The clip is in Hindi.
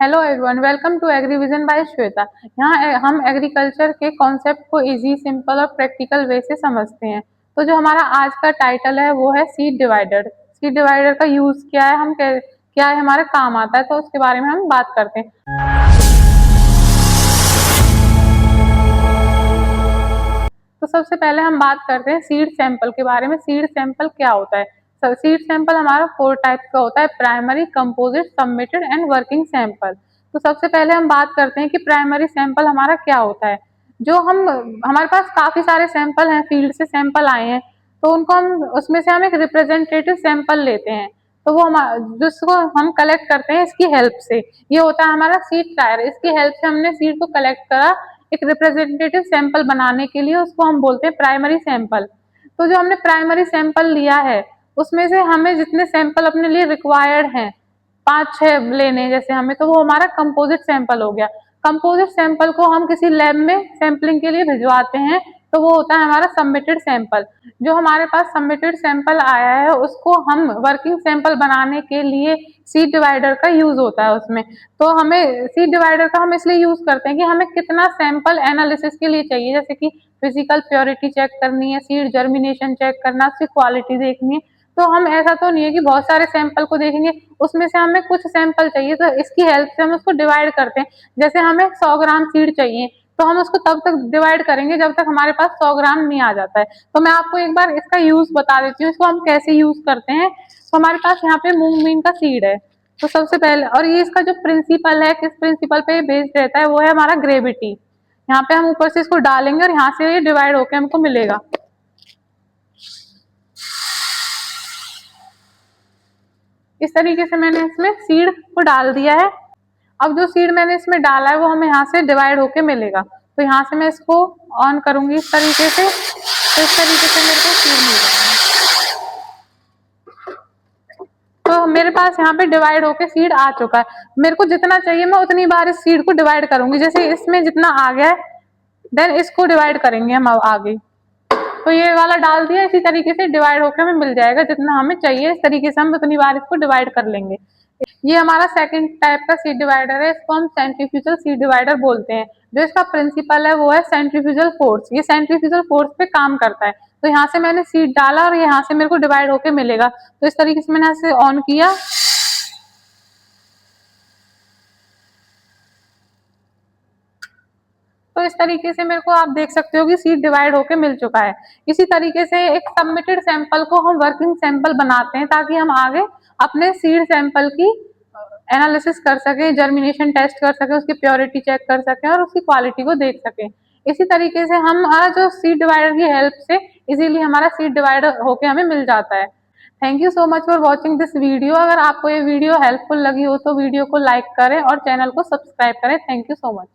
Hello everyone, welcome to Agrivision by Shweta. यहाँ हम एग्रीकल्चर के कॉन्सेप्ट को इजी, सिंपल और प्रैक्टिकल वे से समझते हैं। तो जो हमारा आज का टाइटल है वो है सीड डिवाइडर। सीड डिवाइडर का यूज क्या है, क्या है, हमारे काम आता है, तो उसके बारे में हम बात करते हैं। तो सबसे पहले हम बात करते हैं सीड सैंपल के बारे में। सीड सैंपल क्या होता है? सीड सैंपल हमारा 4 टाइप्स का होता है: primary, composite, submitted and working sample. तो सबसे पहले हम बात करते हैं कि प्राइमरी सैंपल हमारा क्या होता है। जो हम हमारे पास काफी सारे सैंपल हैं, फील्ड से सैंपल आए हैं, तो उनको हम उसमें से हम एक रिप्रेजेंटेटिव सैंपल लेते हैं। तो वो हम जिसको हम कलेक्ट करते हैं इसकी हेल्प से। ये होता है हमारा सीड ट्रायर। इसकी हेल्प से हमने सीड को कलेक्ट करा एक रिप्रेजेंटेटिव सैंपल बनाने के लिए, उसको हम बोलते हैं प्राइमरी सैंपल। तो जो हमने प्राइमरी सैंपल लिया है उसमें से हमें जितने सैंपल अपने लिए रिक्वायर्ड हैं, 5-6 लेने जैसे हमें, तो वो हमारा कंपोजिट सैंपल हो गया। कंपोजिट सैंपल को हम किसी लैब में सैंपलिंग के लिए भिजवाते हैं, तो वो होता है हमारा सबमिटेड सैंपल। जो हमारे पास सबमिटेड सैंपल आया है उसको हम वर्किंग सैंपल बनाने के लिए सीड डिवाइडर का यूज होता है उसमें। तो हमें सीड डिवाइडर का हम इसलिए यूज करते हैं कि हमें कितना सैंपल एनालिसिस के लिए चाहिए, जैसे कि फिजिकल प्योरिटी चेक करनी है, सीड जर्मिनेशन चेक करना, उसकी क्वालिटी देखनी है। तो हम ऐसा तो नहीं है कि बहुत सारे सैंपल को देखेंगे, उसमें से हमें कुछ सैंपल चाहिए, तो इसकी हेल्प से हम उसको डिवाइड करते हैं। जैसे हमें 100 ग्राम सीड चाहिए, तो हम उसको तब तक डिवाइड करेंगे जब तक हमारे पास 100 ग्राम नहीं आ जाता है। तो मैं आपको एक बार इसका यूज बता देती हूँ, इसको हम कैसे यूज करते हैं। तो हमारे पास यहाँ पे मूंग बीन का सीड है। तो सबसे पहले, और ये इसका जो प्रिंसिपल है, किस प्रिंसिपल पे बेस्ड रहता है, वो है हमारा ग्रेविटी। यहाँ पे हम ऊपर से इसको डालेंगे और यहाँ से ये डिवाइड होकर हमको मिलेगा। इस तरीके से मैंने इसमें सीड को डाल दिया है। अब जो सीड मैंने इसमें डाला है वो हमें यहाँ से डिवाइड होके मिलेगा। तो यहाँ से मैं इसको ऑन करूंगी इस तरीके से, तो इस तरीके से मेरे को सीड मिल जाएगा। तो मेरे पास यहाँ पे डिवाइड होके सीड आ चुका है। मेरे को जितना चाहिए मैं उतनी बार इस सीड को डिवाइड करूंगी। जैसे इसमें जितना आ गया है, देन इसको डिवाइड करेंगे हम अब आगे। तो ये वाला डाल दिया, इसी तरीके से डिवाइड होकर हमें मिल जाएगा जितना हमें चाहिए। इस तरीके से हम उतनी बार इसको डिवाइड कर लेंगे। ये हमारा सेकंड टाइप का सीड डिवाइडर है, इसको हम सेंट्रीफ्यूजल सीड डिवाइडर बोलते हैं। जो इसका प्रिंसिपल है वो है सेंट्रीफ्यूजल फोर्स। ये सेंट्रीफ्यूजल फोर्स पे काम करता है। तो यहाँ से मैंने सीड डाला और यहाँ से मेरे को डिवाइड होके मिलेगा। तो इस तरीके से मैंने यहाँ से ऑन किया, तो इस तरीके से मेरे को आप देख सकते हो कि सीड डिवाइड होके मिल चुका है। इसी तरीके से एक सबमिटेड सैंपल को हम वर्किंग सैंपल बनाते हैं, ताकि हम आगे अपने सीड सैंपल की एनालिसिस कर सकें, जर्मिनेशन टेस्ट कर सकें, उसकी प्योरिटी चेक कर सकें और उसकी क्वालिटी को देख सकें। इसी तरीके से हमारा जो सीड डिवाइडर की हेल्प से इजीली हमारा सीड डिवाइडर होके हमें मिल जाता है। Thank you so much for watching this video. अगर आपको ये वीडियो हेल्पफुल लगी हो तो वीडियो को लाइक करें और चैनल को सब्सक्राइब करें। Thank you so much.